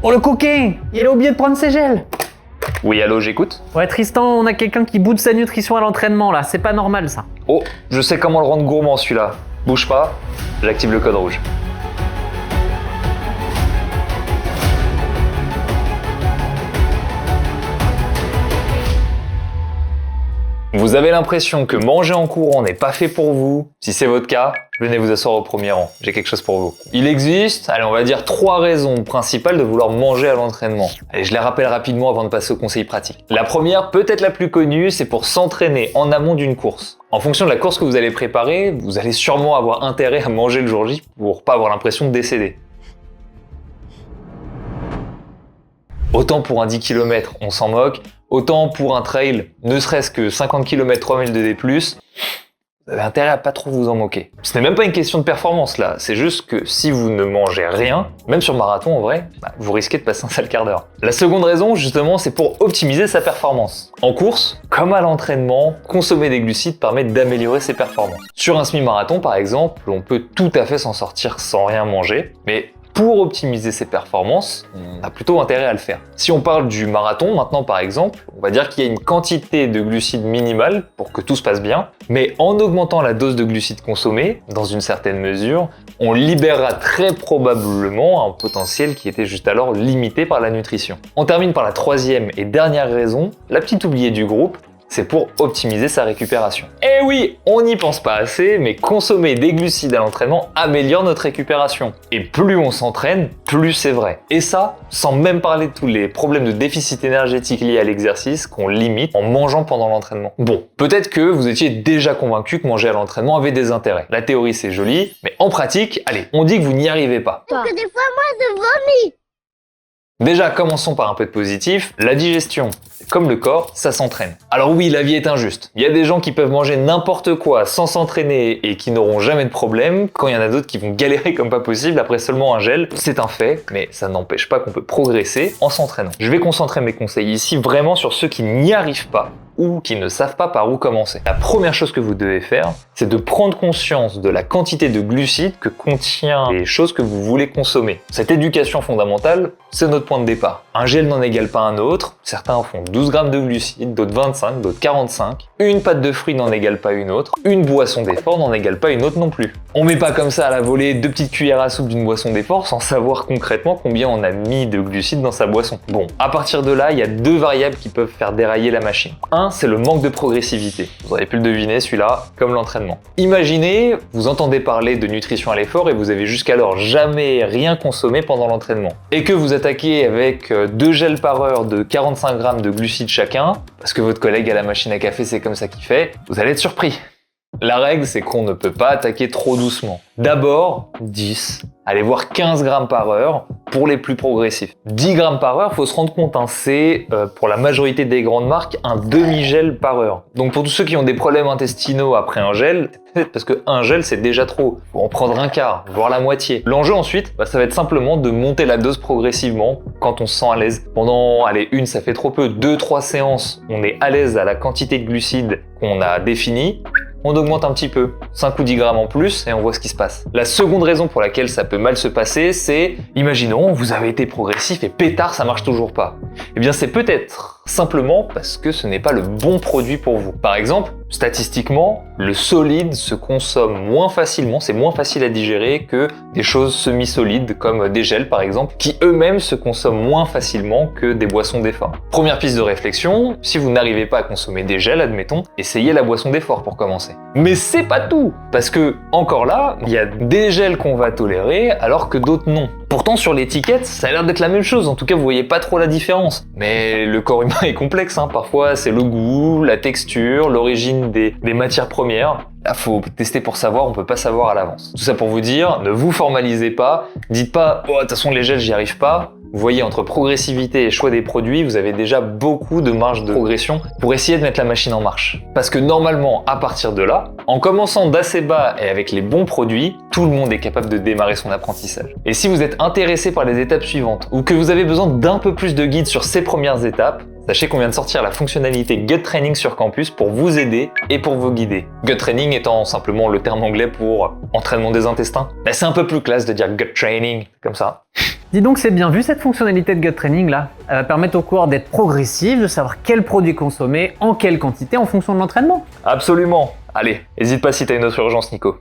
Oh le coquin, il a oublié de prendre ses gels. Oui, allô, j'écoute. Ouais Tristan, on a quelqu'un qui boude sa nutrition à l'entraînement là, c'est pas normal ça. Oh, je sais comment le rendre gourmand celui-là. Bouge pas, j'active le code rouge. Vous avez l'impression que manger en courant n'est pas fait pour vous? Si c'est votre cas, venez vous asseoir au premier rang, j'ai quelque chose pour vous. Il existe, allez, on va dire 3 raisons principales de vouloir manger à l'entraînement. Allez, je les rappelle rapidement avant de passer aux conseils pratiques. La première, peut-être la plus connue, c'est pour s'entraîner en amont d'une course. En fonction de la course que vous allez préparer, vous allez sûrement avoir intérêt à manger le jour J pour pas avoir l'impression de décéder. Autant pour un 10 km, on s'en moque, autant pour un trail, ne serait-ce que 50 km 3000 de D+, vous avez intérêt à pas trop vous en moquer. Ce n'est même pas une question de performance là, c'est juste que si vous ne mangez rien, même sur marathon en vrai, vous risquez de passer un sale quart d'heure. La seconde raison justement, c'est pour optimiser sa performance. En course, comme à l'entraînement, consommer des glucides permet d'améliorer ses performances. Sur un semi-marathon par exemple, on peut tout à fait s'en sortir sans rien manger, mais pour optimiser ses performances, on a plutôt intérêt à le faire. Si on parle du marathon maintenant par exemple, on va dire qu'il y a une quantité de glucides minimale pour que tout se passe bien, mais en augmentant la dose de glucides consommée, dans une certaine mesure, on libérera très probablement un potentiel qui était juste alors limité par la nutrition. On termine par la troisième et dernière raison, la petite oubliée du groupe, c'est pour optimiser sa récupération. Et oui, on n'y pense pas assez, mais consommer des glucides à l'entraînement améliore notre récupération. Et plus on s'entraîne, plus c'est vrai. Et ça, sans même parler de tous les problèmes de déficit énergétique liés à l'exercice qu'on limite en mangeant pendant l'entraînement. Bon, peut-être que vous étiez déjà convaincu que manger à l'entraînement avait des intérêts. La théorie c'est joli, mais en pratique, allez, on dit que vous n'y arrivez pas. Parce que des fois, moi, je vomis. Déjà, commençons par un peu de positif. La digestion, comme le corps, ça s'entraîne. Alors oui, la vie est injuste. Il y a des gens qui peuvent manger n'importe quoi sans s'entraîner et qui n'auront jamais de problème, quand il y en a d'autres qui vont galérer comme pas possible après seulement un gel. C'est un fait, mais ça n'empêche pas qu'on peut progresser en s'entraînant. Je vais concentrer mes conseils ici vraiment sur ceux qui n'y arrivent pas ou qui ne savent pas par où commencer. La première chose que vous devez faire, c'est de prendre conscience de la quantité de glucides que contient les choses que vous voulez consommer. Cette éducation fondamentale, c'est notre point de départ. Un gel n'en égale pas un autre, certains en font 12 grammes de glucides, d'autres 25, d'autres 45. Une pâte de fruits n'en égale pas une autre, une boisson d'effort n'en égale pas une autre non plus. On met pas comme ça à la volée 2 petites cuillères à soupe d'une boisson d'effort sans savoir concrètement combien on a mis de glucides dans sa boisson. Bon, à partir de là, il y a 2 variables qui peuvent faire dérailler la machine. Un, c'est le manque de progressivité. Vous avez pu le deviner, celui-là, comme l'entraînement. Imaginez, vous entendez parler de nutrition à l'effort et vous avez jusqu'alors jamais rien consommé pendant l'entraînement. Et que vous attaquez avec 2 gels par heure de 45 grammes de glucides chacun, parce que votre collègue à la machine à café c'est comme ça qu'il fait, vous allez être surpris. La règle, c'est qu'on ne peut pas attaquer trop doucement. D'abord, 10, allez voir 15 grammes par heure pour les plus progressifs. 10 grammes par heure, faut se rendre compte, hein, c'est pour la majorité des grandes marques un demi-gel par heure. Donc pour tous ceux qui ont des problèmes intestinaux après un gel, parce que un gel c'est déjà trop, faut en prendre un quart, voire la moitié. L'enjeu ensuite, ça va être simplement de monter la dose progressivement quand on se sent à l'aise. Pendant, allez, une ça fait trop peu, 2-3 séances, on est à l'aise à la quantité de glucides qu'on a définie. On augmente un petit peu, 5 ou 10 grammes en plus et on voit ce qui se passe. La seconde raison pour laquelle ça peut mal se passer, c'est, imaginons, vous avez été progressif et pétard, ça marche toujours pas. Eh bien c'est peut-être simplement parce que ce n'est pas le bon produit pour vous. Par exemple, statistiquement, le solide se consomme moins facilement, c'est moins facile à digérer que des choses semi-solides comme des gels par exemple, qui eux-mêmes se consomment moins facilement que des boissons d'effort. Première piste de réflexion, si vous n'arrivez pas à consommer des gels, admettons, essayez la boisson d'effort pour commencer. Mais c'est pas tout, parce que, encore là, il y a des gels qu'on va tolérer alors que d'autres non. Pourtant sur l'étiquette, ça a l'air d'être la même chose, en tout cas vous voyez pas trop la différence. Mais le corps humain est complexe, hein. Parfois c'est le goût, la texture, l'origine des matières premières. Là faut tester pour savoir, on peut pas savoir à l'avance. Tout ça pour vous dire, ne vous formalisez pas, dites pas « oh de toute façon les gels j'y arrive pas ». Vous voyez, entre progressivité et choix des produits, vous avez déjà beaucoup de marge de progression pour essayer de mettre la machine en marche. Parce que normalement, à partir de là, en commençant d'assez bas et avec les bons produits, tout le monde est capable de démarrer son apprentissage. Et si vous êtes intéressé par les étapes suivantes, ou que vous avez besoin d'un peu plus de guide sur ces premières étapes, sachez qu'on vient de sortir la fonctionnalité Gut Training sur campus pour vous aider et pour vous guider. Gut Training étant simplement le terme anglais pour entraînement des intestins. Mais c'est un peu plus classe de dire Gut Training, comme ça. Dis donc, c'est bien vu cette fonctionnalité de gut training là. Elle va permettre au coureur d'être progressif, de savoir quel produit consommer, en quelle quantité en fonction de l'entraînement. Absolument. Allez, n'hésite pas si t'as une autre urgence, Nico.